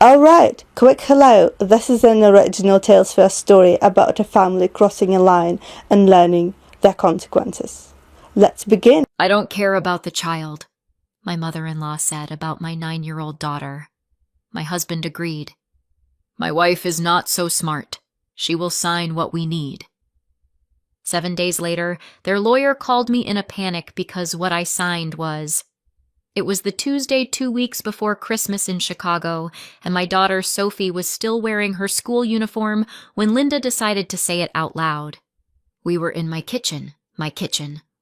Alright, quick hello. This is an original Tales First story about a family crossing a line and learning their consequences. Let's begin. I don't care about the child, my mother-in-law said about my 9-year-old daughter. My husband agreed. My wife is not so smart. She will sign what we need. 7 days later, their lawyer called me in a panic because what I signed was... It was the Tuesday 2 weeks before Christmas in Chicago, and my daughter Sophie was still wearing her school uniform when Linda decided to say it out loud. We were in my kitchen,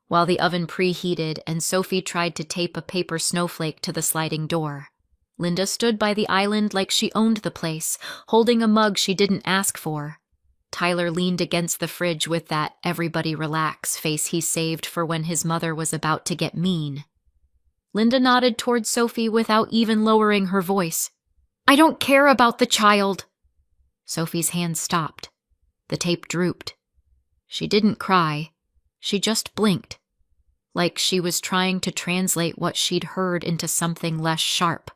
while the oven preheated and Sophie tried to tape a paper snowflake to the sliding door. Linda stood by the island like she owned the place, holding a mug she didn't ask for. Tyler leaned against the fridge with that "everybody relax" face he saved for when his mother was about to get mean. Linda nodded toward Sophie without even lowering her voice. I don't care about the child. Sophie's hand stopped. The tape drooped. She didn't cry. She just blinked, like she was trying to translate what she'd heard into something less sharp.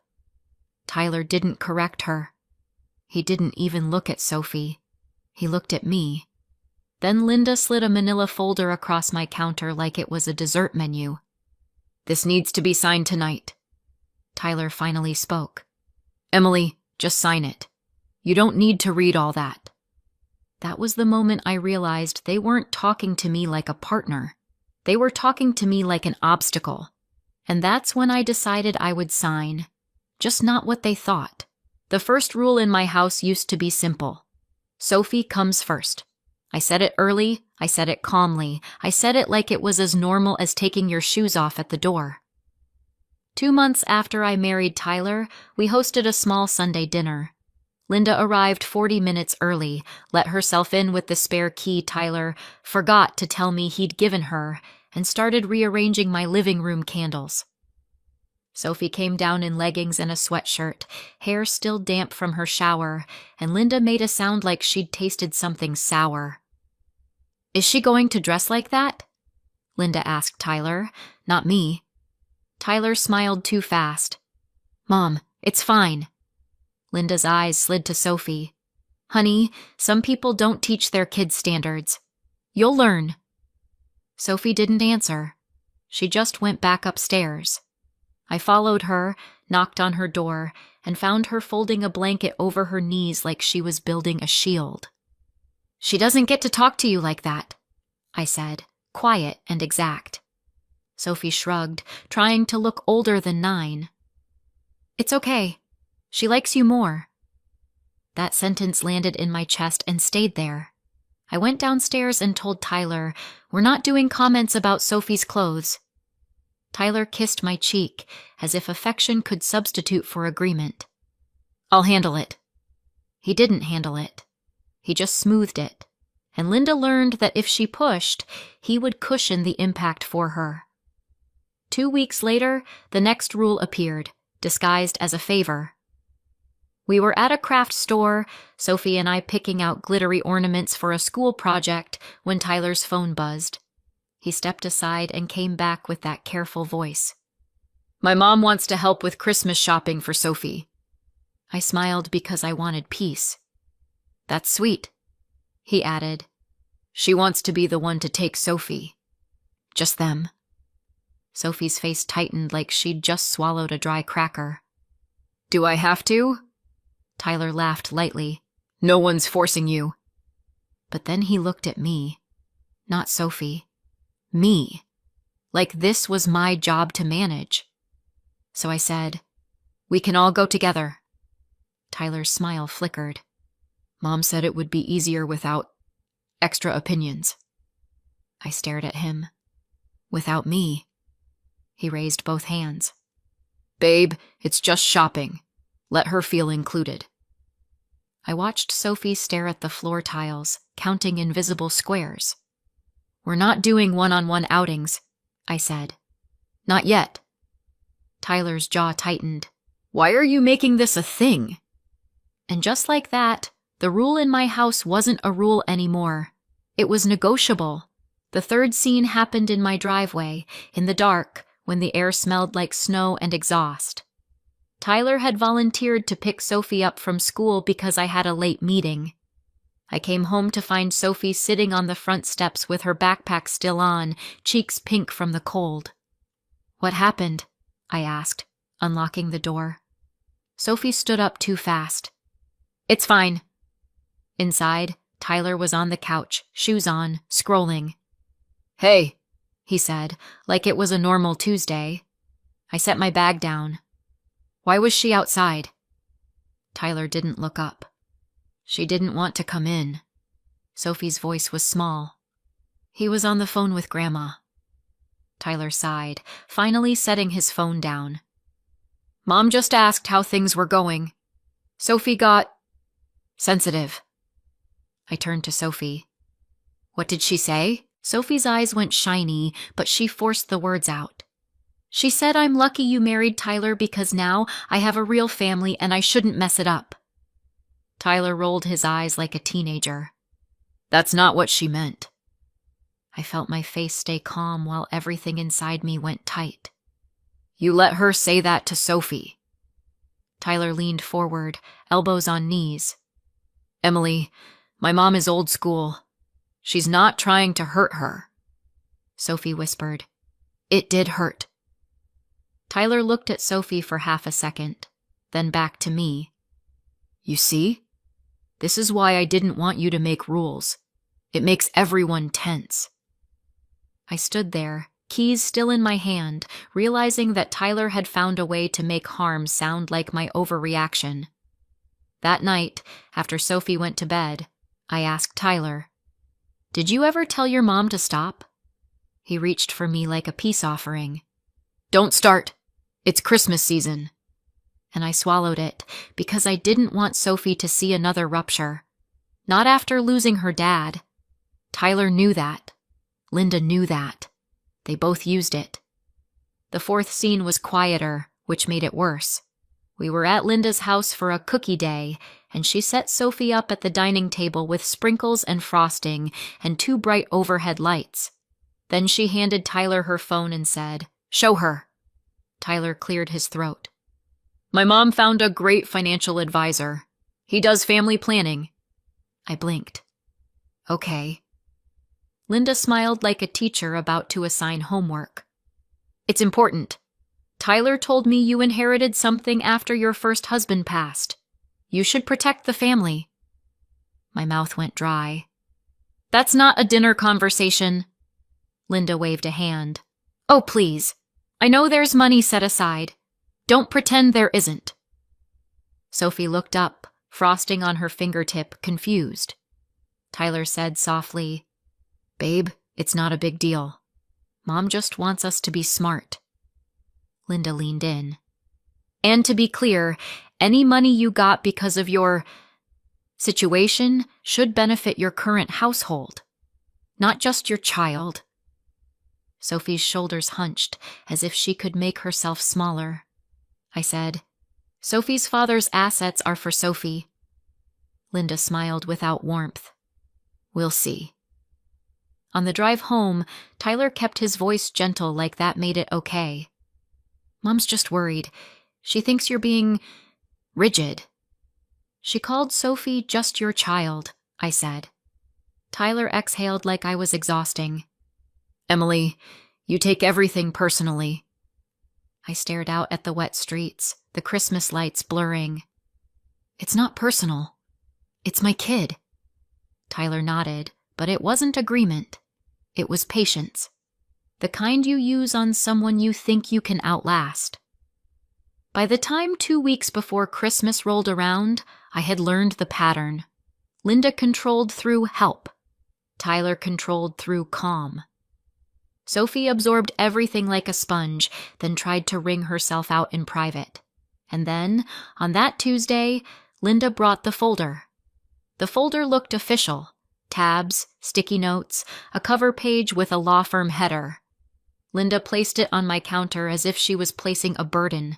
Tyler didn't correct her. He didn't even look at Sophie. He looked at me. Then Linda slid a manila folder across my counter like it was a dessert menu. This needs to be signed tonight. Tyler finally spoke. Emily, just sign it. You don't need to read all that. That was the moment I realized they weren't talking to me like a partner. They were talking to me like an obstacle. And that's when I decided I would sign. Just not what they thought. The first rule in my house used to be simple. Sophie comes first. I said it early, I said it calmly, I said it like it was as normal as taking your shoes off at the door. 2 months after I married Tyler, we hosted a small Sunday dinner. Linda arrived 40 minutes early, let herself in with the spare key Tyler forgot to tell me he'd given her, and started rearranging my living room candles. Sophie came down in leggings and a sweatshirt, hair still damp from her shower, and Linda made a sound like she'd tasted something sour. Is she going to dress like that? Linda asked Tyler, not me. Tyler smiled too fast. Mom, it's fine. Linda's eyes slid to Sophie. Honey, some people don't teach their kids standards. You'll learn. Sophie didn't answer. She just went back upstairs. I followed her, knocked on her door, and found her folding a blanket over her knees like she was building a shield. She doesn't get to talk to you like that, I said, quiet and exact. Sophie shrugged, trying to look older than 9. It's okay. She likes you more. That sentence landed in my chest and stayed there. I went downstairs and told Tyler, we're not doing comments about Sophie's clothes. Tyler kissed my cheek, as if affection could substitute for agreement. I'll handle it. He didn't handle it. He just smoothed it, and Linda learned that if she pushed, he would cushion the impact for her. 2 weeks later, the next rule appeared, disguised as a favor. We were at a craft store, Sophie and I picking out glittery ornaments for a school project, when Tyler's phone buzzed. He stepped aside and came back with that careful voice. My mom wants to help with Christmas shopping for Sophie. I smiled because I wanted peace. That's sweet, he added. She wants to be the one to take Sophie. Just them. Sophie's face tightened like she'd just swallowed a dry cracker. Do I have to? Tyler laughed lightly. No one's forcing you. But then he looked at me. Not Sophie. Me. Like this was my job to manage. So I said, we can all go together. Tyler's smile flickered. Mom said it would be easier without extra opinions. I stared at him. Without me. He raised both hands. Babe, it's just shopping. Let her feel included. I watched Sophie stare at the floor tiles, counting invisible squares. We're not doing one-on-one outings, I said. Not yet. Tyler's jaw tightened. Why are you making this a thing? And just like that, the rule in my house wasn't a rule anymore. It was negotiable. The third scene happened in my driveway, in the dark, when the air smelled like snow and exhaust. Tyler had volunteered to pick Sophie up from school because I had a late meeting. I came home to find Sophie sitting on the front steps with her backpack still on, cheeks pink from the cold. "What happened?" I asked, unlocking the door. Sophie stood up too fast. "It's fine." Inside, Tyler was on the couch, shoes on, scrolling. "Hey," he said, like it was a normal Tuesday. I set my bag down. "Why was she outside?" Tyler didn't look up. "She didn't want to come in." Sophie's voice was small. "He was on the phone with Grandma." Tyler sighed, finally setting his phone down. "Mom just asked how things were going. Sophie got sensitive." I turned to Sophie. "What did she say?" Sophie's eyes went shiny, but she forced the words out. "She said I'm lucky you married Tyler because now I have a real family and I shouldn't mess it up." Tyler rolled his eyes like a teenager. "That's not what she meant." I felt my face stay calm while everything inside me went tight. "You let her say that to Sophie." Tyler leaned forward, elbows on knees. "Emily, my mom is old school. She's not trying to hurt her." Sophie whispered, "It did hurt." Tyler looked at Sophie for half a second, then back to me. "You see? This is why I didn't want you to make rules. It makes everyone tense." I stood there, keys still in my hand, realizing that Tyler had found a way to make harm sound like my overreaction. That night, after Sophie went to bed, I asked Tyler, "Did you ever tell your mom to stop?" He reached for me like a peace offering. "Don't start. It's Christmas season." And I swallowed it because I didn't want Sophie to see another rupture. Not after losing her dad. Tyler knew that. Linda knew that. They both used it. The fourth scene was quieter, which made it worse. We were at Linda's house for a cookie day, and she set Sophie up at the dining table with sprinkles and frosting and 2 bright overhead lights. Then she handed Tyler her phone and said, "Show her." Tyler cleared his throat. "My mom found a great financial advisor. He does family planning." I blinked. "Okay." Linda smiled like a teacher about to assign homework. "It's important. Tyler told me you inherited something after your first husband passed. You should protect the family." My mouth went dry. "That's not a dinner conversation." Linda waved a hand. "Oh, please. I know there's money set aside. Don't pretend there isn't." Sophie looked up, frosting on her fingertip, confused. Tyler said softly, "Babe, it's not a big deal. Mom just wants us to be smart." Linda leaned in. "And to be clear, any money you got because of your situation should benefit your current household, not just your child." Sophie's shoulders hunched as if she could make herself smaller. I said, "Sophie's father's assets are for Sophie." Linda smiled without warmth. "We'll see." On the drive home, Tyler kept his voice gentle like that made it okay. "Mom's just worried. She thinks you're being rigid." "She called Sophie just your child," I said. Tyler exhaled like I was exhausting. "Emily, you take everything personally." I stared out at the wet streets, the Christmas lights blurring. "It's not personal. It's my kid." Tyler nodded, but it wasn't agreement. It was patience. The kind you use on someone you think you can outlast. By the time 2 weeks before Christmas rolled around, I had learned the pattern. Linda controlled through help. Tyler controlled through calm. Sophie absorbed everything like a sponge, then tried to wring herself out in private. And then, on that Tuesday, Linda brought the folder. The folder looked official. Tabs, sticky notes, a cover page with a law firm header. Linda placed it on my counter as if she was placing a burden.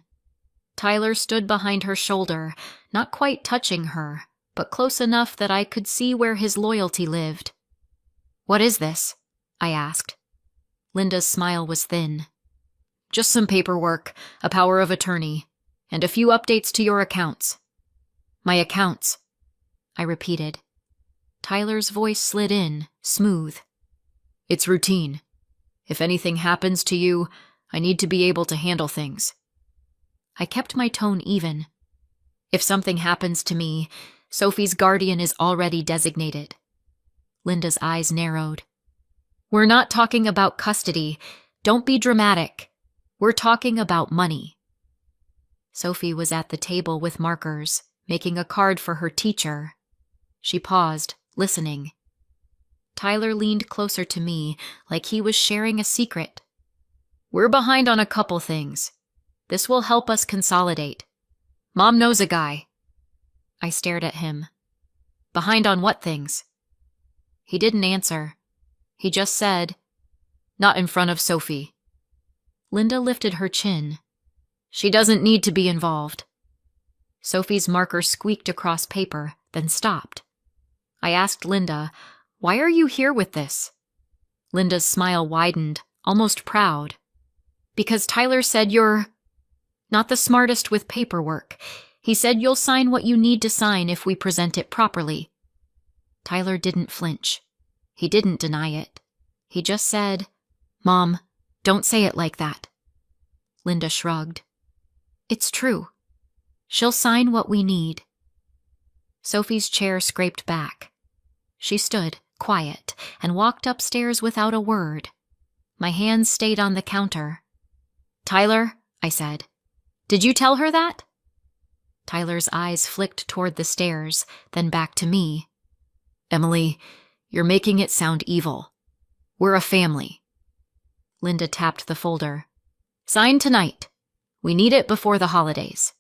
Tyler stood behind her shoulder, not quite touching her, but close enough that I could see where his loyalty lived. "What is this?" I asked. Linda's smile was thin. "Just some paperwork, a power of attorney. And a few updates to your accounts. My accounts, I repeated. Tyler's voice slid in, smooth. It's routine. If anything happens to you, I need to be able to handle things. I kept my tone even. If something happens to me, Sophie's guardian is already designated. Linda's eyes narrowed. We're not talking about custody. Don't be dramatic. We're talking about money. Sophie was at the table with markers, making a card for her teacher. She paused, listening. Tyler leaned closer to me, like he was sharing a secret. We're behind on a couple things. This will help us consolidate. Mom knows a guy. I stared at him. Behind on what things? He didn't answer. He just said, not in front of Sophie. Linda lifted her chin. She doesn't need to be involved. Sophie's marker squeaked across paper, then stopped. I asked Linda, why are you here with this? Linda's smile widened, almost proud. Because Tyler said you're not the smartest with paperwork. He said you'll sign what you need to sign if we present it properly. Tyler didn't flinch. He didn't deny it. He just said, Mom, don't say it like that. Linda shrugged. It's true. She'll sign what we need. Sophie's chair scraped back. She stood, quiet, and walked upstairs without a word. My hands stayed on the counter. Tyler, I said, did you tell her that? Tyler's eyes flicked toward the stairs, then back to me. Emily, you're making it sound evil. We're a family. Linda tapped the folder. Sign tonight. We need it before the holidays.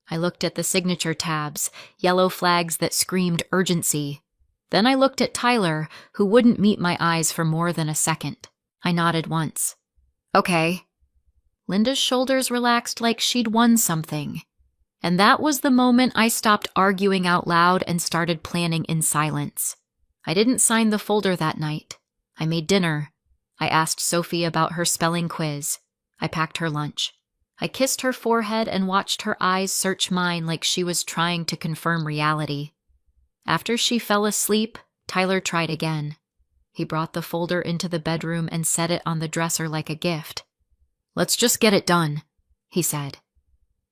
I looked at the signature tabs, yellow flags that screamed urgency. Then I looked at Tyler, who wouldn't meet my eyes for more than a second. I nodded once. Okay. Linda's shoulders relaxed like she'd won something. And that was the moment I stopped arguing out loud and started planning in silence. I didn't sign the folder that night. I made dinner. I asked Sophie about her spelling quiz. I packed her lunch. I kissed her forehead and watched her eyes search mine like she was trying to confirm reality. After she fell asleep, Tyler tried again. He brought the folder into the bedroom and set it on the dresser like a gift. Let's just get it done, he said.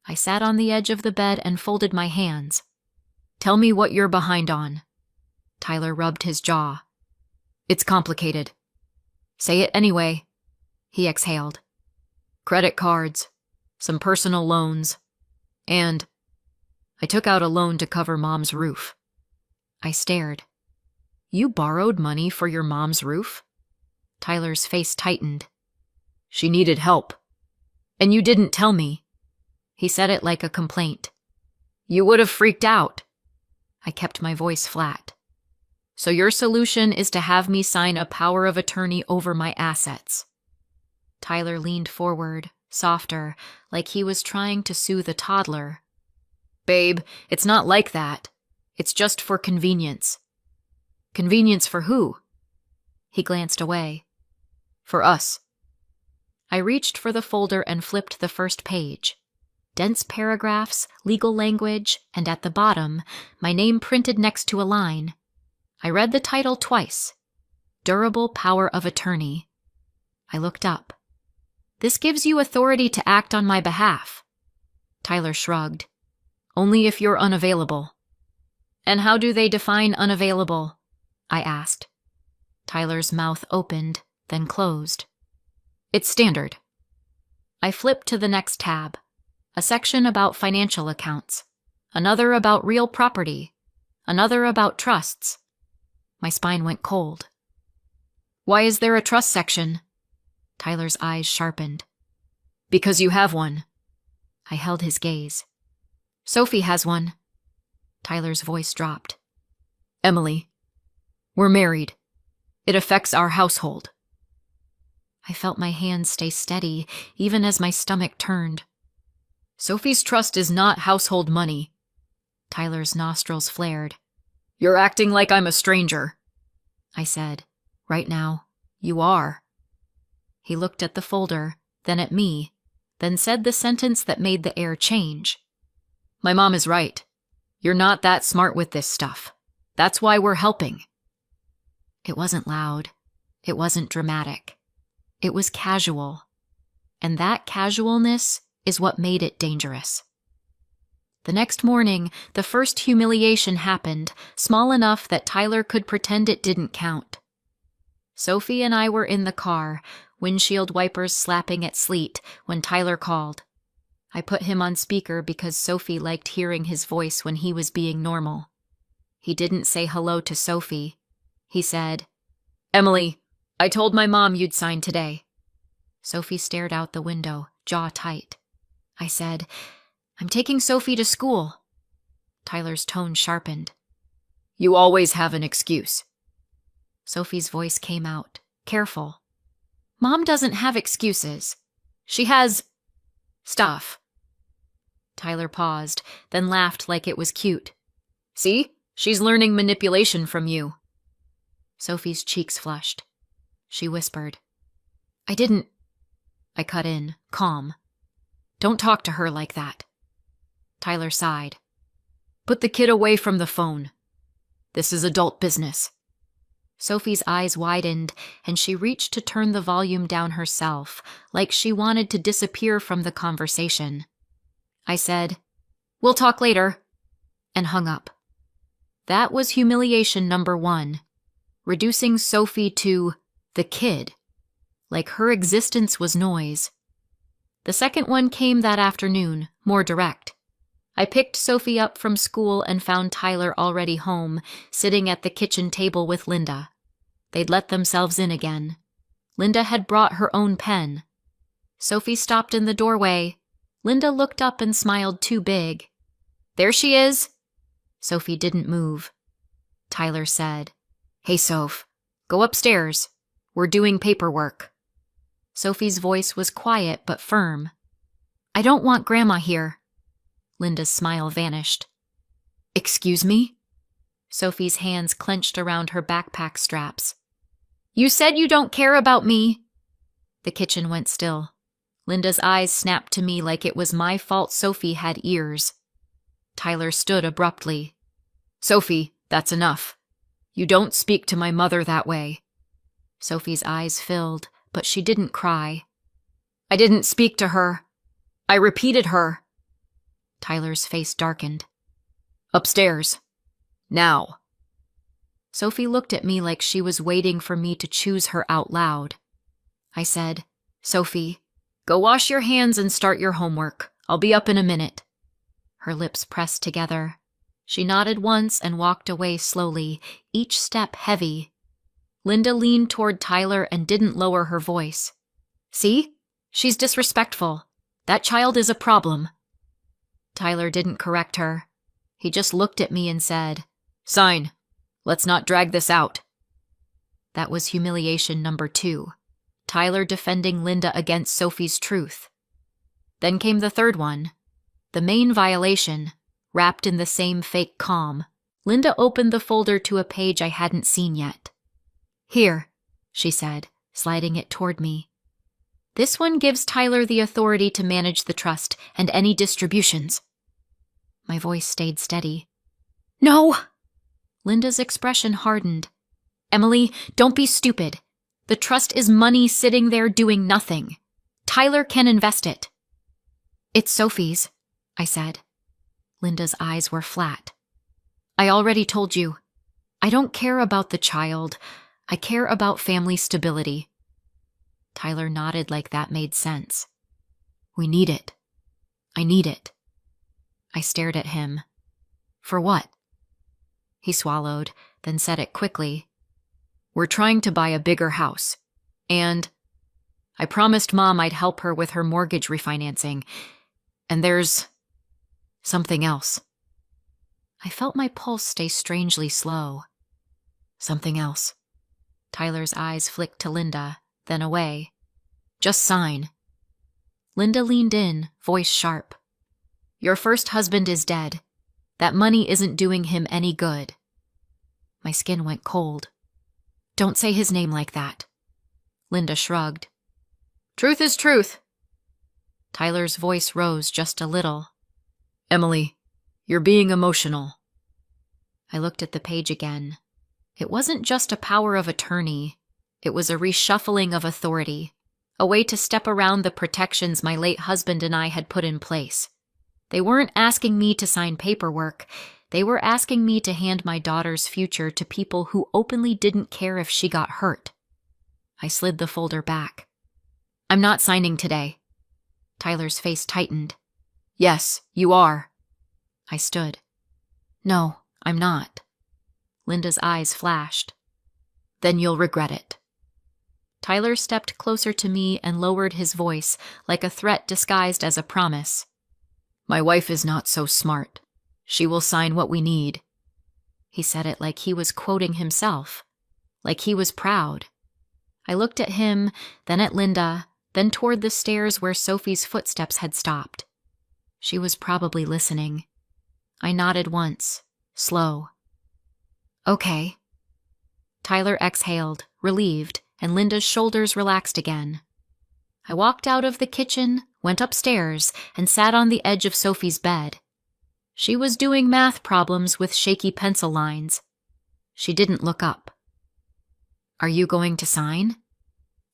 I sat on the edge of the bed and folded my hands. Tell me what you're behind on. Tyler rubbed his jaw. It's complicated. Say it anyway. He exhaled. Credit cards, some personal loans, and I took out a loan to cover Mom's roof. I stared. You borrowed money for your mom's roof? Tyler's face tightened. She needed help. And you didn't tell me. He said it like a complaint. You would have freaked out. I kept my voice flat. So your solution is to have me sign a power of attorney over my assets. Tyler leaned forward, softer, like he was trying to soothe a toddler. Babe, it's not like that. It's just for convenience. Convenience for who? He glanced away. For us. I reached for the folder and flipped the first page. Dense paragraphs, legal language, and at the bottom, my name printed next to a line. I read the title twice. Durable Power of Attorney. I looked up. This gives you authority to act on my behalf. Tyler shrugged. Only if you're unavailable. And how do they define unavailable? I asked. Tyler's mouth opened, then closed. It's standard. I flipped to the next tab. A section about financial accounts. Another about real property. Another about trusts. My spine went cold. Why is there a trust section? Tyler's eyes sharpened. Because you have one. I held his gaze. Sophie has one. Tyler's voice dropped. Emily, we're married. It affects our household. I felt my hands stay steady, even as my stomach turned. Sophie's trust is not household money. Tyler's nostrils flared. You're acting like I'm a stranger. I said, right now, you are. He looked at the folder, then at me, then said the sentence that made the air change. My mom is right. You're not that smart with this stuff. That's why we're helping. It wasn't loud. It wasn't dramatic. It was casual. And that casualness is what made it dangerous. The next morning, the first humiliation happened, small enough that Tyler could pretend it didn't count. Sophie and I were in the car, windshield wipers slapping at sleet, when Tyler called. I put him on speaker because Sophie liked hearing his voice when he was being normal. He didn't say hello to Sophie. He said, "Emily, I told my mom you'd sign today." Sophie stared out the window, jaw tight. I said, "I'm taking Sophie to school." Tyler's tone sharpened. "You always have an excuse." Sophie's voice came out, careful. "Mom doesn't have excuses. She has stuff." Tyler paused, then laughed like it was cute. "See? She's learning manipulation from you." Sophie's cheeks flushed. She whispered, I cut in, calm. "Don't talk to her like that." Tyler sighed. "Put the kid away from the phone. This is adult business." Sophie's eyes widened, and she reached to turn the volume down herself, like she wanted to disappear from the conversation. I said, "We'll talk later," and hung up. That was humiliation number 1, reducing Sophie to the kid, like her existence was noise. The second one came that afternoon, more direct. I picked Sophie up from school and found Tyler already home, sitting at the kitchen table with Linda. They'd let themselves in again. Linda had brought her own pen. Sophie stopped in the doorway. Linda looked up and smiled too big. "There she is." Sophie didn't move. Tyler said, "Hey, Soph, go upstairs. We're doing paperwork." Sophie's voice was quiet but firm. "I don't want Grandma here." Linda's smile vanished. "Excuse me?" Sophie's hands clenched around her backpack straps. "You said you don't care about me." The kitchen went still. Linda's eyes snapped to me like it was my fault Sophie had ears. Tyler stood abruptly. "Sophie, that's enough. You don't speak to my mother that way." Sophie's eyes filled, but she didn't cry. "I didn't speak to her. I repeated her." Tyler's face darkened. "Upstairs. Now." Sophie looked at me like she was waiting for me to choose her out loud. I said, "Sophie, go wash your hands and start your homework. I'll be up in a minute." Her lips pressed together. She nodded once and walked away slowly, each step heavy. Linda leaned toward Tyler and didn't lower her voice. "See? She's disrespectful. That child is a problem." Tyler didn't correct her. He just looked at me and said, "Sign. Let's not drag this out." That was humiliation number 2. Tyler defending Linda against Sophie's truth. Then came the third one. The main violation, wrapped in the same fake calm. Linda opened the folder to a page I hadn't seen yet. "Here," she said, sliding it toward me. "This one gives Tyler the authority to manage the trust and any distributions." My voice stayed steady. "No!" Linda's expression hardened. "Emily, don't be stupid. The trust is money sitting there doing nothing. Tyler can invest it." "It's Sophie's," I said. Linda's eyes were flat. "I already told you. I don't care about the child. I care about family stability." Tyler nodded like that made sense. "We need it. I need it." I stared at him. "For what?" He swallowed, then said it quickly. "We're trying to buy a bigger house. And I promised Mom I'd help her with her mortgage refinancing. And there's something else." I felt my pulse stay strangely slow. "Something else." Tyler's eyes flicked to Linda, then away. "Just sign." Linda leaned in, voice sharp. "Your first husband is dead. That money isn't doing him any good." My skin went cold. "Don't say his name like that." Linda shrugged. "Truth is truth." Tyler's voice rose just a little. Emily, you're being emotional. I looked at the page again. It wasn't just a power of attorney. It was a reshuffling of authority, a way to step around the protections my late husband and I had put in place. They weren't asking me to sign paperwork. They were asking me to hand my daughter's future to people who openly didn't care if she got hurt. I slid the folder back. I'm not signing today. Tyler's face tightened. Yes, you are. I stood. No, I'm not. Linda's eyes flashed. Then you'll regret it. Tyler stepped closer to me and lowered his voice, like a threat disguised as a promise. My wife is not so smart. She will sign what we need. He said it like he was quoting himself, like he was proud. I looked at him, then at Linda, then toward the stairs where Sophie's footsteps had stopped. She was probably listening. I nodded once, slow. Okay. Tyler exhaled, relieved, and Linda's shoulders relaxed again. I walked out of the kitchen, went upstairs, and sat on the edge of Sophie's bed. She was doing math problems with shaky pencil lines. She didn't look up. Are you going to sign?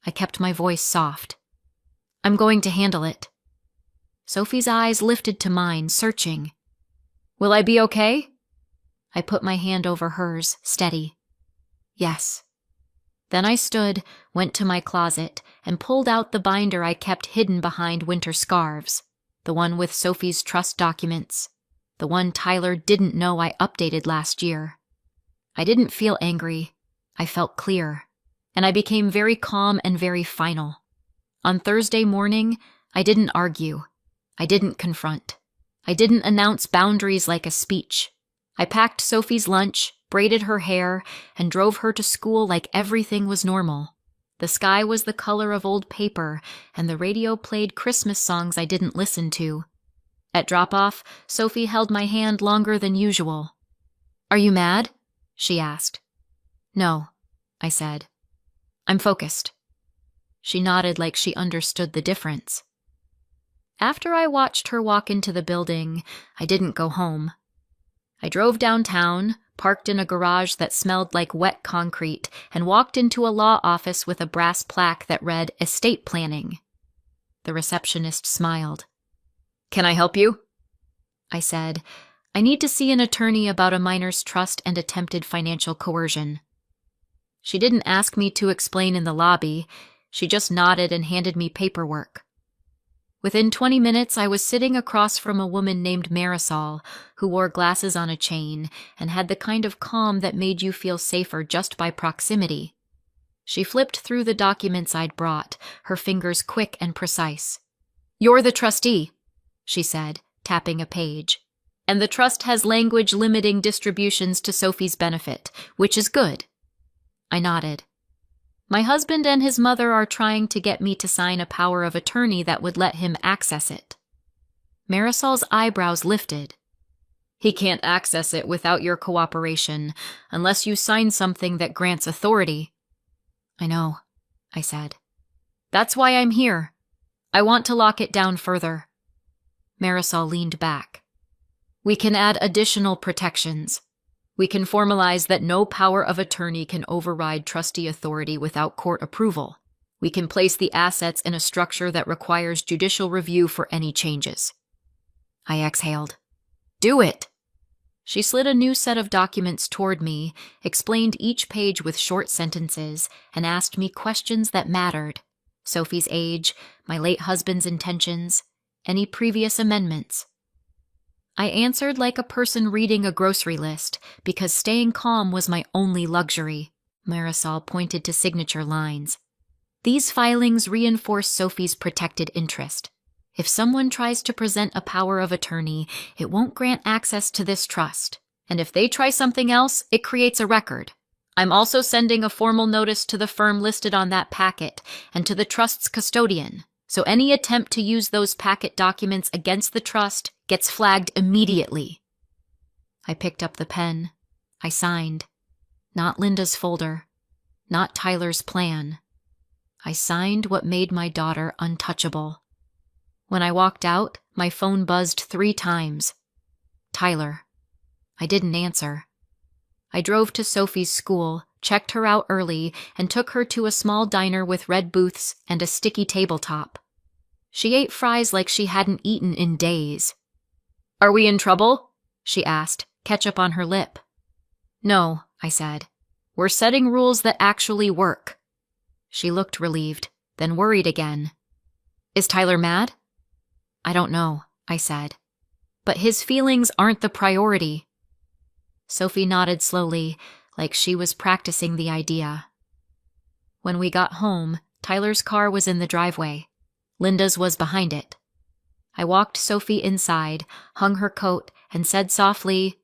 I kept my voice soft. I'm going to handle it. Sophie's eyes lifted to mine, searching. Will I be okay? I put my hand over hers, steady. Yes. Then I stood, went to my closet, and pulled out the binder I kept hidden behind winter scarves, the one with Sophie's trust documents, the one Tyler didn't know I updated last year. I didn't feel angry. I felt clear, and I became very calm and very final. On Thursday morning, I didn't argue. I didn't confront. I didn't announce boundaries like a speech. I packed Sophie's lunch, braided her hair, and drove her to school like everything was normal. The sky was the color of old paper, and the radio played Christmas songs I didn't listen to. At drop-off, Sophie held my hand longer than usual. Are you mad? She asked. No, I said. I'm focused. She nodded like she understood the difference. After I watched her walk into the building, I didn't go home. I drove downtown, parked in a garage that smelled like wet concrete, and walked into a law office with a brass plaque that read Estate Planning. The receptionist smiled. Can I help you? I said, I need to see an attorney about a minor's trust and attempted financial coercion. She didn't ask me to explain in the lobby. She just nodded and handed me paperwork. Within 20 minutes, I was sitting across from a woman named Marisol, who wore glasses on a chain and had the kind of calm that made you feel safer just by proximity. She flipped through the documents I'd brought, her fingers quick and precise. You're the trustee, she said, tapping a page. And the trust has language limiting distributions to Sophie's benefit, which is good. I nodded. My husband and his mother are trying to get me to sign a power of attorney that would let him access it. Marisol's eyebrows lifted. He can't access it without your cooperation, unless you sign something that grants authority. I know, I said. That's why I'm here. I want to lock it down further. Marisol leaned back. We can add additional protections. We can formalize that no power of attorney can override trustee authority without court approval. We can place the assets in a structure that requires judicial review for any changes. I exhaled. Do it! She slid a new set of documents toward me, explained each page with short sentences, and asked me questions that mattered. Sophie's age, my late husband's intentions, any previous amendments. I answered like a person reading a grocery list, because staying calm was my only luxury. Marisol pointed to signature lines. These filings reinforce Sophie's protected interest. If someone tries to present a power of attorney, it won't grant access to this trust. And if they try something else, it creates a record. I'm also sending a formal notice to the firm listed on that packet and to the trust's custodian. So any attempt to use those packet documents against the trust gets flagged immediately. I picked up the pen. I signed. Not Linda's folder. Not Tyler's plan. I signed what made my daughter untouchable. When I walked out, my phone buzzed 3 times. Tyler. I didn't answer. I drove to Sophie's school, checked her out early, and took her to a small diner with red booths and a sticky tabletop. She ate fries like she hadn't eaten in days. "Are we in trouble?" she asked, ketchup on her lip. "No," I said. "We're setting rules that actually work." She looked relieved, then worried again. "Is Tyler mad?" "I don't know," I said. "But his feelings aren't the priority." Sophie nodded slowly, like she was practicing the idea. When we got home, Tyler's car was in the driveway. Linda's was behind it. I walked Sophie inside, hung her coat, and said softly,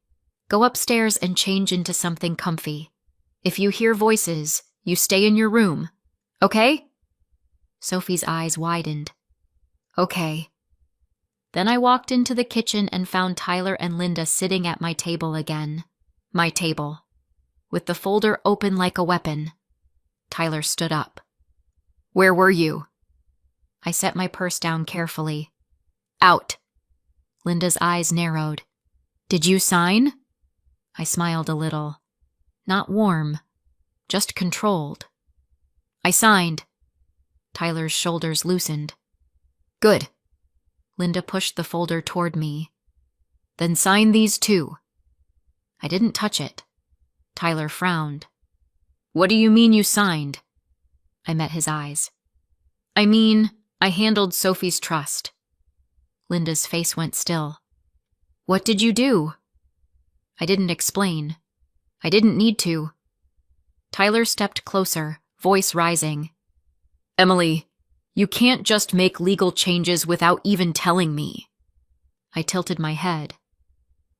"Go upstairs and change into something comfy. If you hear voices, you stay in your room. Okay?" Sophie's eyes widened. "Okay." Then I walked into the kitchen and found Tyler and Linda sitting at my table again. My table. With the folder open like a weapon. Tyler stood up. "Where were you?" I set my purse down carefully. "Out." Linda's eyes narrowed. "Did you sign?" I smiled a little. Not warm, just controlled. "I signed." Tyler's shoulders loosened. "Good." Linda pushed the folder toward me. "Then sign these too." I didn't touch it. Tyler frowned. "What do you mean you signed?" I met his eyes. "I mean, I handled Sophie's trust." Linda's face went still. "What did you do?" I didn't explain. I didn't need to. Tyler stepped closer, voice rising. "Emily, you can't just make legal changes without even telling me." I tilted my head.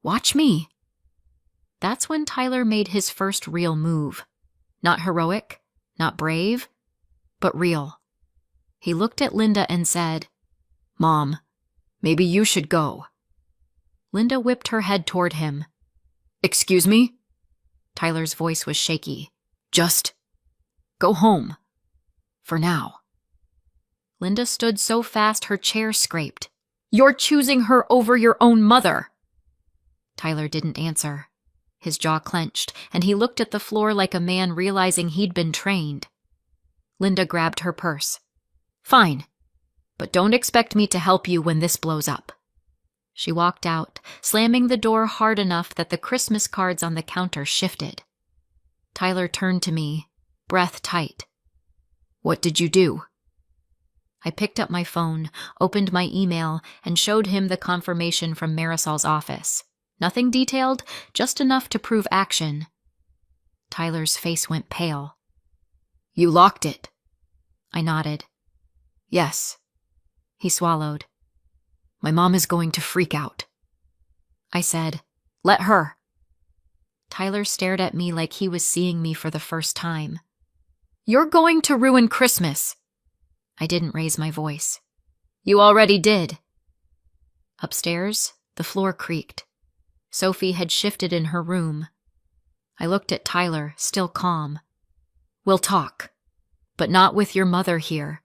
"Watch me." That's when Tyler made his first real move. Not heroic, not brave, but real. He looked at Linda and said, "Mom, maybe you should go." Linda whipped her head toward him. "Excuse me?" Tyler's voice was shaky. "Just go home. For now." Linda stood so fast her chair scraped. "You're choosing her over your own mother." Tyler didn't answer. His jaw clenched, and he looked at the floor like a man realizing he'd been trained. Linda grabbed her purse. "Fine, but don't expect me to help you when this blows up." She walked out, slamming the door hard enough that the Christmas cards on the counter shifted. Tyler turned to me, breath tight. "What did you do?" I picked up my phone, opened my email, and showed him the confirmation from Marisol's office. Nothing detailed, just enough to prove action. Tyler's face went pale. "You locked it." I nodded. "Yes." He swallowed. "My mom is going to freak out." I said, "Let her." Tyler stared at me like he was seeing me for the first time. "You're going to ruin Christmas." I didn't raise my voice. "You already did." Upstairs, the floor creaked. Sophie had shifted in her room. I looked at Tyler, still calm. "We'll talk, but not with your mother here,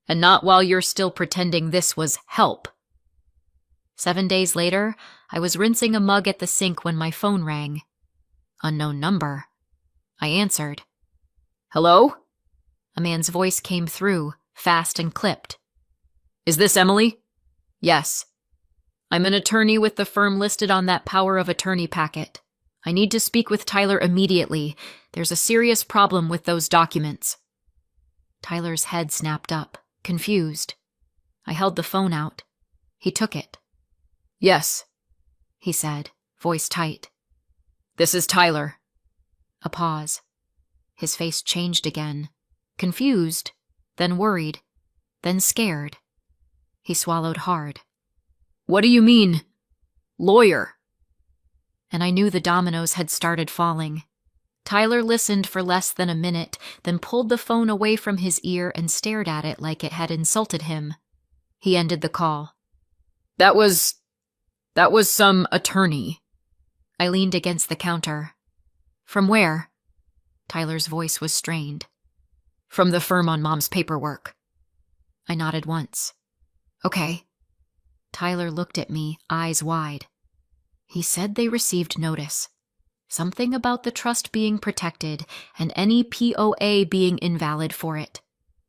and not while you're still pretending this was help." 7 days later, I was rinsing a mug at the sink when my phone rang. Unknown number. I answered. "Hello?" A man's voice came through, fast and clipped. "Is this Emily?" "Yes." "I'm an attorney with the firm listed on that power of attorney packet. I need to speak with Tyler immediately. There's a serious problem with those documents." Tyler's head snapped up, confused. I held the phone out. He took it. "Yes," he said, voice tight. "This is Tyler." A pause. His face changed again. Confused, then worried, then scared. He swallowed hard. "What do you mean, lawyer?" And I knew the dominoes had started falling. Tyler listened for less than a minute, then pulled the phone away from his ear and stared at it like it had insulted him. He ended the call. That was some attorney." I leaned against the counter. "From where?" Tyler's voice was strained. "From the firm on Mom's paperwork." I nodded once. "Okay, Tyler looked at me, eyes wide. He said they received notice. Something about the trust being protected and any POA being invalid for it.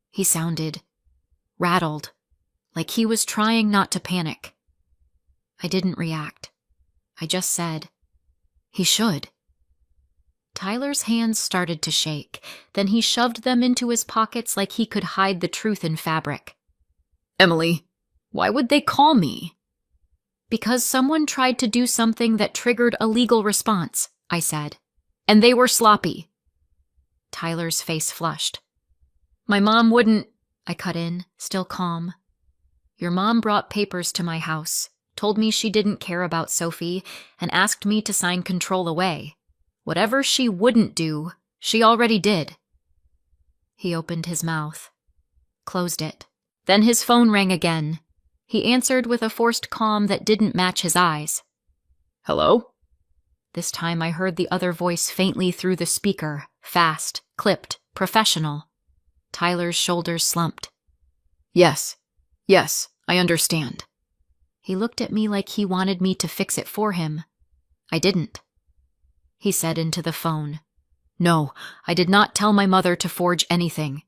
He sounded rattled, like he was trying not to panic. I didn't react. I just said, he should. Tyler's hands started to shake. Then he shoved them into his pockets like he could hide the truth in fabric. Emily, why would they call me? Because someone tried to do something that triggered a legal response, I said. And they were sloppy. Tyler's face flushed. My mom wouldn't, I cut in, still calm. Your mom brought papers to my house, told me she didn't care about Sophie, and asked me to sign control away. Whatever she wouldn't do, she already did. He opened his mouth, closed it. Then his phone rang again. He answered with a forced calm that didn't match his eyes. Hello? This time I heard the other voice faintly through the speaker, fast, clipped, professional. Tyler's shoulders slumped. Yes, I understand. He looked at me like he wanted me to fix it for him. I didn't. He said into the phone, No, I did not tell my mother to forge anything.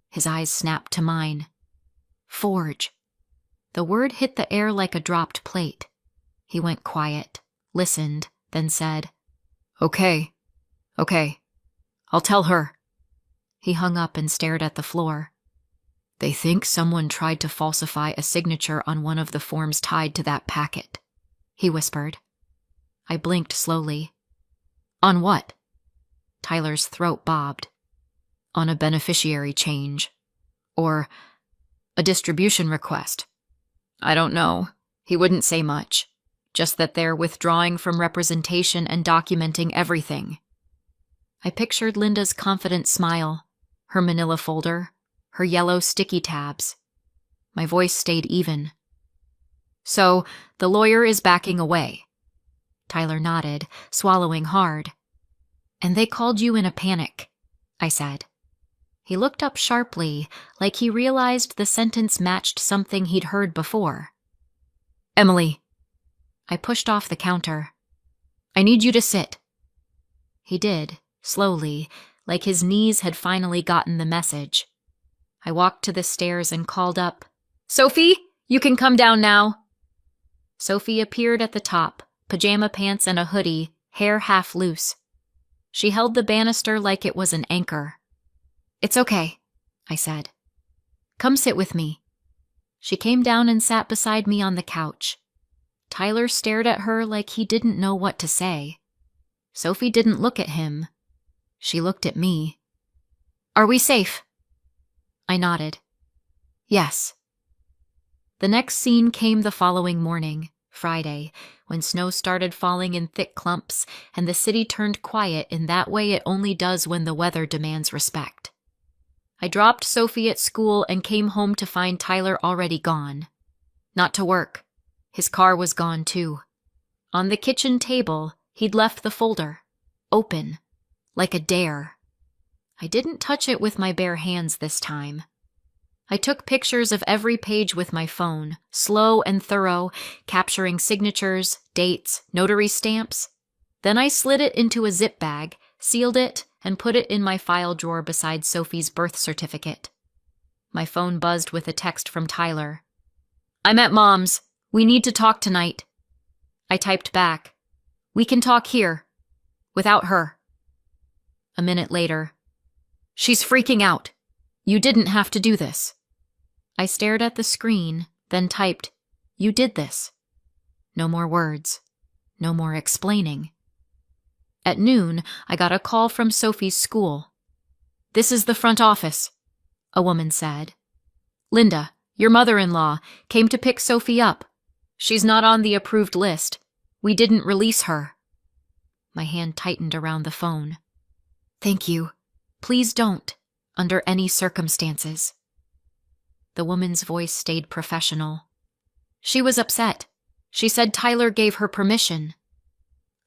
His eyes snapped to mine. Forge. The word hit the air like a dropped plate. He went quiet, listened, then said, Okay. I'll tell her. He hung up and stared at the floor. They think someone tried to falsify a signature on one of the forms tied to that packet, he whispered. I blinked slowly. On what? Tyler's throat bobbed. On a beneficiary change. Or a distribution request. I don't know. He wouldn't say much. Just that they're withdrawing from representation and documenting everything. I pictured Linda's confident smile, her manila folder, her yellow sticky tabs. My voice stayed even. So, the lawyer is backing away. Tyler nodded, swallowing hard. And they called you in a panic, I said. He looked up sharply, like he realized the sentence matched something he'd heard before. Emily. I pushed off the counter. I need you to sit. He did, slowly, like his knees had finally gotten the message. I walked to the stairs and called up, Sophie, you can come down now. Sophie appeared at the top, pajama pants and a hoodie, hair half loose. She held the banister like it was an anchor. It's okay, I said. Come sit with me. She came down and sat beside me on the couch. Tyler stared at her like he didn't know what to say. Sophie didn't look at him. She looked at me. Are we safe? I nodded. Yes. The next scene came the following morning, Friday, when snow started falling in thick clumps and the city turned quiet in that way it only does when the weather demands respect. I dropped Sophie at school and came home to find Tyler already gone. Not to work. His car was gone too. On the kitchen table, he'd left the folder, open, like a dare. I didn't touch it with my bare hands this time. I took pictures of every page with my phone, slow and thorough, capturing signatures, dates, notary stamps. Then I slid it into a zip bag, sealed it, and put it in my file drawer beside Sophie's birth certificate. My phone buzzed with a text from Tyler. I'm at Mom's. We need to talk tonight. I typed back. We can talk here. Without her. A minute later. She's freaking out. You didn't have to do this. I stared at the screen, then typed, You did this. No more words. No more explaining. At noon, I got a call from Sophie's school. This is the front office, a woman said. Linda, your mother-in-law, came to pick Sophie up. She's not on the approved list. We didn't release her. My hand tightened around the phone. Thank you. Please don't, under any circumstances. The woman's voice stayed professional. She was upset. She said Tyler gave her permission.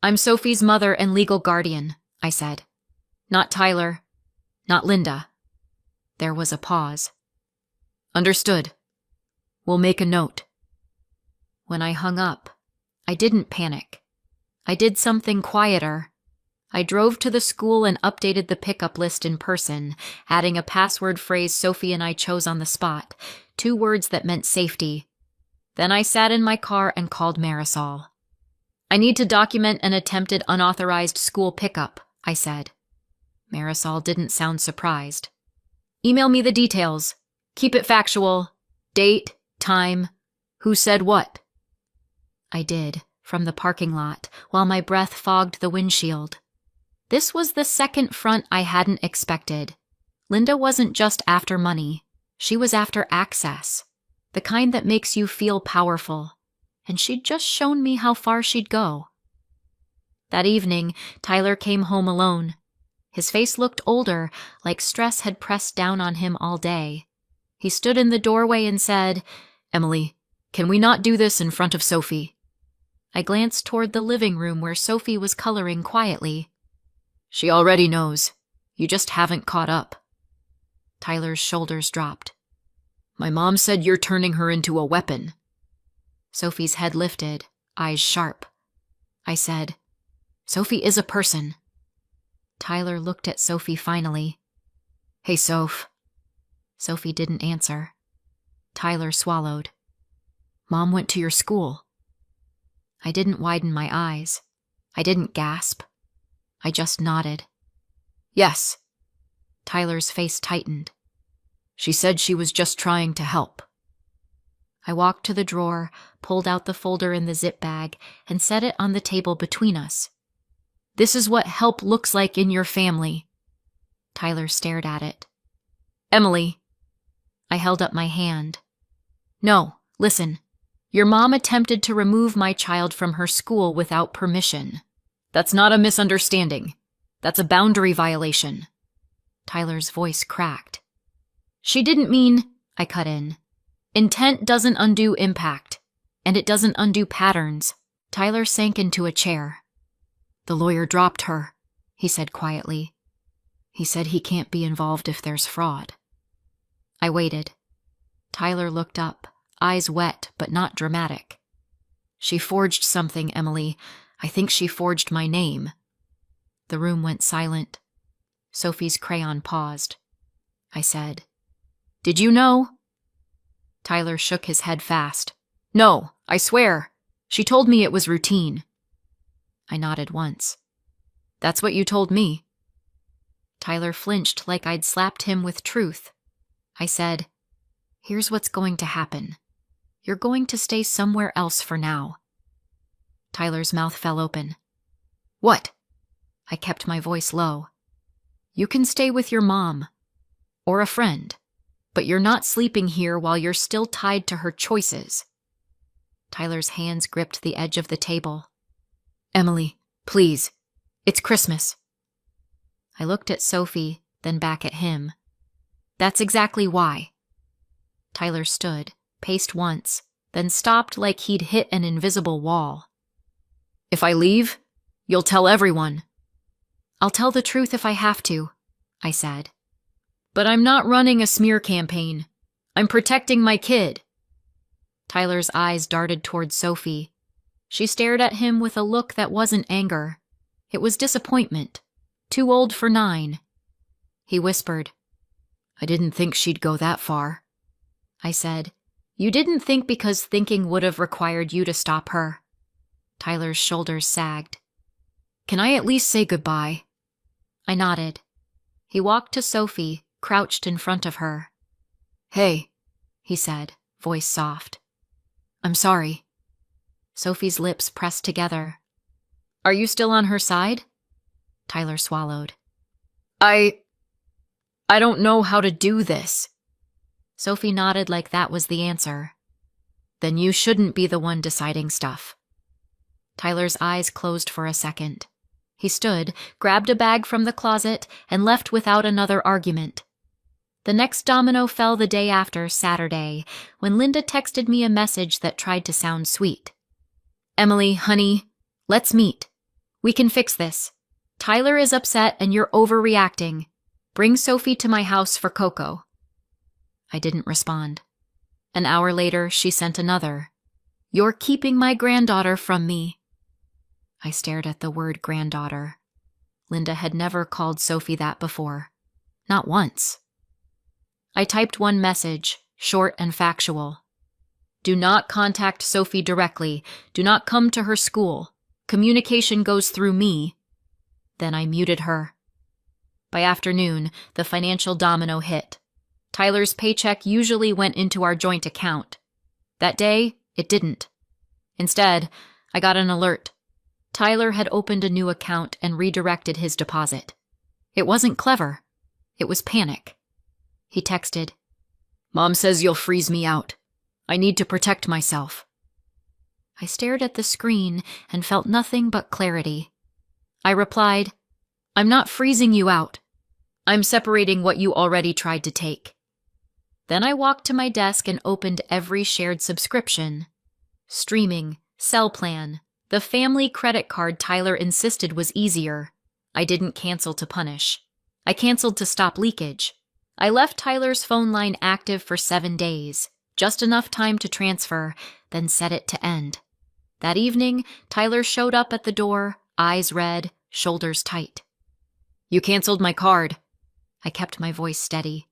I'm Sophie's mother and legal guardian, I said. Not Tyler. Not Linda. There was a pause. Understood. We'll make a note. When I hung up, I didn't panic. I did something quieter. I drove to the school and updated the pickup list in person, adding a password phrase Sophie and I chose on the spot, 2 words that meant safety. Then I sat in my car and called Marisol. I need to document an attempted unauthorized school pickup, I said. Marisol didn't sound surprised. Email me the details. Keep it factual. Date, time, who said what. I did, from the parking lot, while my breath fogged the windshield. This was the second front I hadn't expected. Linda wasn't just after money. She was after access, the kind that makes you feel powerful. And she'd just shown me how far she'd go. That evening, Tyler came home alone. His face looked older, like stress had pressed down on him all day. He stood in the doorway and said, "Emily, can we not do this in front of Sophie?" I glanced toward the living room where Sophie was coloring quietly. "She already knows. You just haven't caught up." Tyler's shoulders dropped. "My mom said you're turning her into a weapon." Sophie's head lifted, eyes sharp. I said, "Sophie is a person." Tyler looked at Sophie finally. "Hey, Soph." Sophie didn't answer. Tyler swallowed. "Mom went to your school." I didn't widen my eyes. I didn't gasp. I just nodded. "Yes." Tyler's face tightened. "She said she was just trying to help." I walked to the drawer, pulled out the folder in the zip bag, and set it on the table between us. "This is what help looks like in your family." Tyler stared at it. "Emily." I held up my hand. "No, listen. Your mom attempted to remove my child from her school without permission. That's not a misunderstanding. That's a boundary violation." Tyler's voice cracked. "She didn't mean," I cut in. "Intent doesn't undo impact, and it doesn't undo patterns." Tyler sank into a chair. "The lawyer dropped her," he said quietly. "He said he can't be involved if there's fraud." I waited. Tyler looked up, eyes wet but not dramatic. "She forged something, Emily. I think she forged my name." The room went silent. Sophie's crayon paused. I said, "Did you know?" Tyler shook his head fast. "No, I swear. She told me it was routine." I nodded once. "That's what you told me." Tyler flinched like I'd slapped him with truth. I said, "Here's what's going to happen. You're going to stay somewhere else for now." Tyler's mouth fell open. "What?" I kept my voice low. "You can stay with your mom. Or a friend. But you're not sleeping here while you're still tied to her choices." Tyler's hands gripped the edge of the table. "Emily, please. It's Christmas." I looked at Sophie, then back at him. "That's exactly why." Tyler stood, paced once, then stopped like he'd hit an invisible wall. "If I leave, you'll tell everyone." "I'll tell the truth if I have to," I said. "But I'm not running a smear campaign. I'm protecting my kid." Tyler's eyes darted toward Sophie. She stared at him with a look that wasn't anger. It was disappointment. Too old for 9. He whispered, "I didn't think she'd go that far." I said, "You didn't think because thinking would have required you to stop her." Tyler's shoulders sagged. "Can I at least say goodbye?" I nodded. He walked to Sophie, crouched in front of her. "Hey," he said, voice soft. "I'm sorry." Sophie's lips pressed together. "Are you still on her side?" Tyler swallowed. I don't know how to do this." Sophie nodded like that was the answer. "Then you shouldn't be the one deciding stuff." Tyler's eyes closed for a second. He stood, grabbed a bag from the closet, and left without another argument. The next domino fell the day after, Saturday, when Linda texted me a message that tried to sound sweet. "Emily, honey, let's meet. We can fix this. Tyler is upset and you're overreacting. Bring Sophie to my house for cocoa." I didn't respond. An hour later, she sent another. You're keeping my granddaughter from me. I stared at the word granddaughter. Linda had never called Sophie that before. Not once. I typed one message, short and factual. Do not contact Sophie directly. Do not come to her school. Communication goes through me. Then I muted her. By afternoon, the financial domino hit. Tyler's paycheck usually went into our joint account. That day, it didn't. Instead, I got an alert. Tyler had opened a new account and redirected his deposit. It wasn't clever. It was panic. He texted, "Mom says you'll freeze me out. I need to protect myself." I stared at the screen and felt nothing but clarity. I replied, "I'm not freezing you out. I'm separating what you already tried to take." Then I walked to my desk and opened every shared subscription. Streaming, cell plan, the family credit card Tyler insisted was easier. I didn't cancel to punish. I canceled to stop leakage. I left Tyler's phone line active for 7 days, just enough time to transfer, then set it to end. That evening, Tyler showed up at the door, eyes red, shoulders tight. "You canceled my card." I kept my voice steady.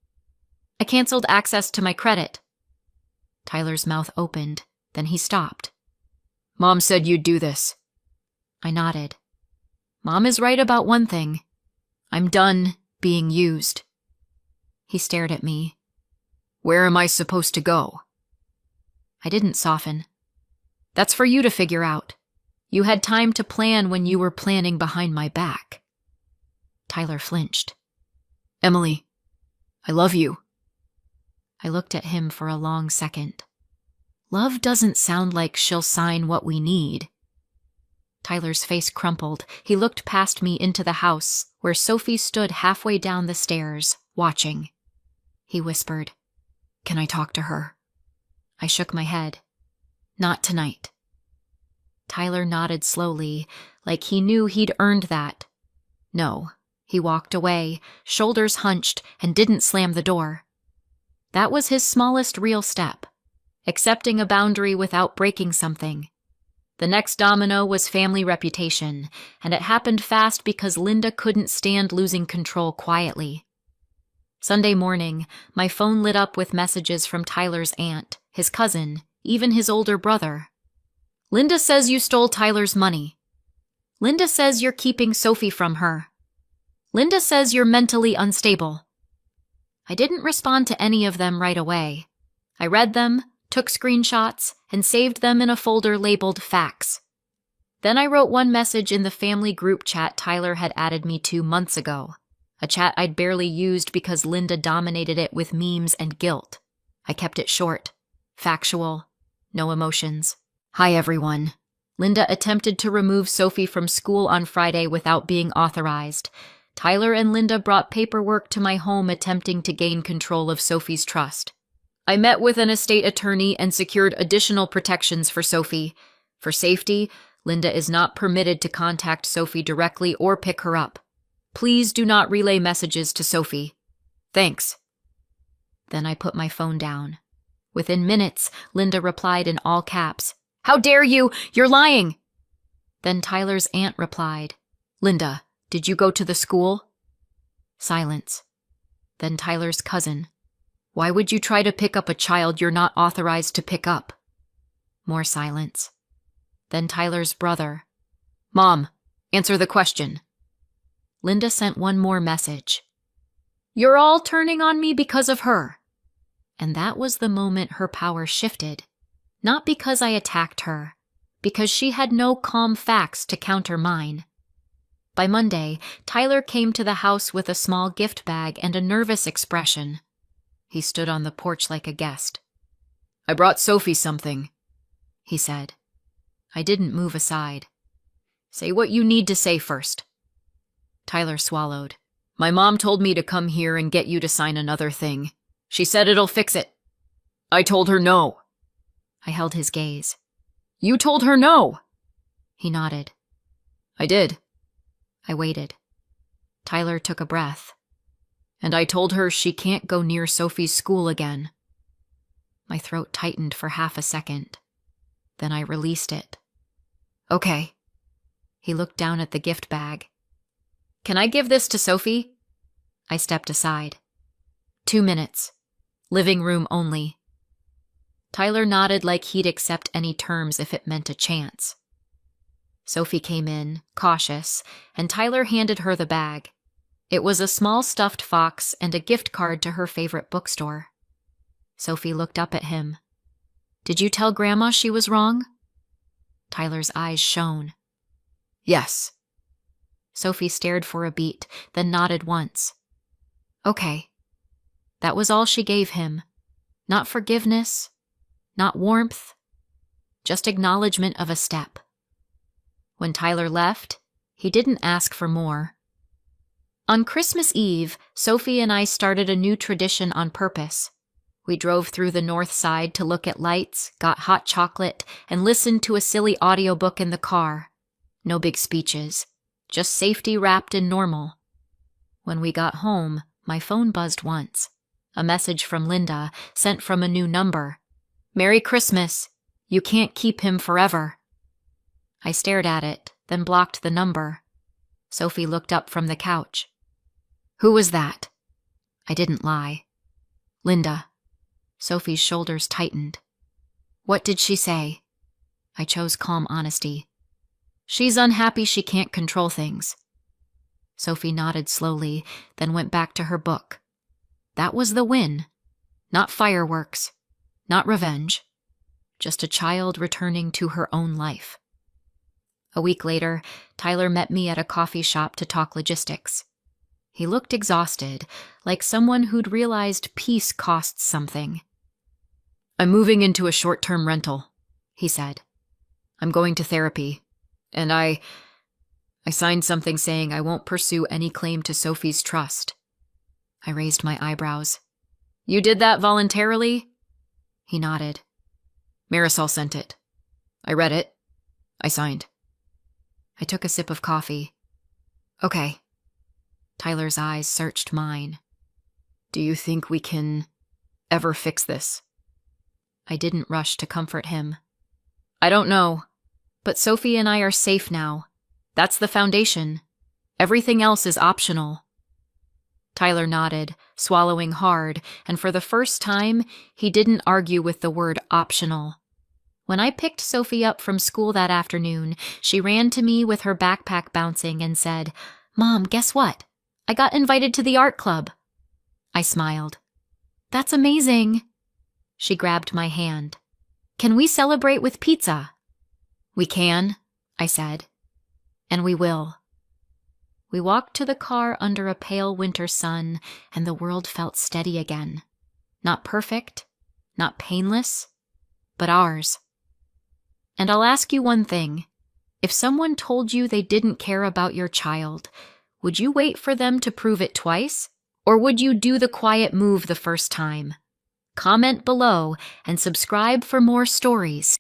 "I canceled access to my credit." Tyler's mouth opened, then he stopped. "Mom said you'd do this." I nodded. Mom is right about one thing. I'm done being used. He stared at me. "Where am I supposed to go?" I didn't soften. "That's for you to figure out. You had time to plan when you were planning behind my back." Tyler flinched. "Emily, I love you." I looked at him for a long second. Love doesn't sound like she'll sign what we need. Tyler's face crumpled. He looked past me into the house, where Sophie stood halfway down the stairs, watching. He whispered, "Can I talk to her?" I shook my head. "Not tonight." Tyler nodded slowly, like he knew he'd earned that. No, he walked away, shoulders hunched, and didn't slam the door. That was his smallest real step, accepting a boundary without breaking something. The next domino was family reputation, and it happened fast because Linda couldn't stand losing control quietly. Sunday morning, my phone lit up with messages from Tyler's aunt, his cousin, even his older brother. "Linda says you stole Tyler's money. Linda says you're keeping Sophie from her. Linda says you're mentally unstable." I didn't respond to any of them right away. I read them, took screenshots, and saved them in a folder labeled Facts. Then I wrote one message in the family group chat Tyler had added me to months ago, a chat I'd barely used because Linda dominated it with memes and guilt. I kept it short, factual, no emotions. "Hi everyone. Linda attempted to remove Sophie from school on Friday without being authorized. Tyler and Linda brought paperwork to my home attempting to gain control of Sophie's trust. I met with an estate attorney and secured additional protections for Sophie. For safety, Linda is not permitted to contact Sophie directly or pick her up. Please do not relay messages to Sophie. Thanks." Then I put my phone down. Within minutes, Linda replied in all caps, "How dare you? You're lying!" Then Tyler's aunt replied, "Linda, did you go to the school?" Silence. Then Tyler's cousin, "Why would you try to pick up a child you're not authorized to pick up?" More silence. Then Tyler's brother, "Mom, answer the question." Linda sent one more message. "You're all turning on me because of her." And that was the moment her power shifted. Not because I attacked her, because she had no calm facts to counter mine. By Monday, Tyler came to the house with a small gift bag and a nervous expression. He stood on the porch like a guest. "I brought Sophie something," he said. I didn't move aside. "Say what you need to say first." Tyler swallowed. "My mom told me to come here and get you to sign another thing. She said it'll fix it." "I told her no." I held his gaze. "You told her no." He nodded. "I did." I waited. Tyler took a breath. "And I told her she can't go near Sophie's school again." My throat tightened for half a second. Then I released it. Okay. He looked down at the gift bag. Can I give this to Sophie? I stepped aside. 2 minutes. Living room only. Tyler nodded like he'd accept any terms if it meant a chance. Sophie came in, cautious, and Tyler handed her the bag. It was a small stuffed fox and a gift card to her favorite bookstore. Sophie looked up at him. Did you tell Grandma she was wrong? Tyler's eyes shone. Yes. Sophie stared for a beat, then nodded once. Okay. That was all she gave him. Not forgiveness, not warmth, just acknowledgement of a step. When Tyler left, he didn't ask for more. On Christmas Eve, Sophie and I started a new tradition on purpose. We drove through the north side to look at lights, got hot chocolate, and listened to a silly audiobook in the car. No big speeches, just safety wrapped in normal. When we got home, my phone buzzed once. A message from Linda, sent from a new number. Merry Christmas. You can't keep him forever. I stared at it, then blocked the number. Sophie looked up from the couch. Who was that? I didn't lie. Linda. Sophie's shoulders tightened. What did she say? I chose calm honesty. She's unhappy she can't control things. Sophie nodded slowly, then went back to her book. That was the win. Not fireworks. Not revenge. Just a child returning to her own life. A week later, Tyler met me at a coffee shop to talk logistics. He looked exhausted, like someone who'd realized peace costs something. I'm moving into a short-term rental, he said. I'm going to therapy, and I signed something saying I won't pursue any claim to Sophie's trust. I raised my eyebrows. You did that voluntarily? He nodded. Marisol sent it. I read it. I signed. I took a sip of coffee. Okay. Tyler's eyes searched mine. Do you think we can ever fix this? I didn't rush to comfort him. I don't know, but Sophie and I are safe now. That's the foundation. Everything else is optional. Tyler nodded, swallowing hard, and for the first time, he didn't argue with the word optional. When I picked Sophie up from school that afternoon, she ran to me with her backpack bouncing and said, Mom, guess what? I got invited to the art club. I smiled. That's amazing. She grabbed my hand. Can we celebrate with pizza? We can, I said. And we will. We walked to the car under a pale winter sun, and the world felt steady again. Not perfect, not painless, but ours. And I'll ask you one thing. If someone told you they didn't care about your child, would you wait for them to prove it twice? Or would you do the quiet move the first time? Comment below and subscribe for more stories.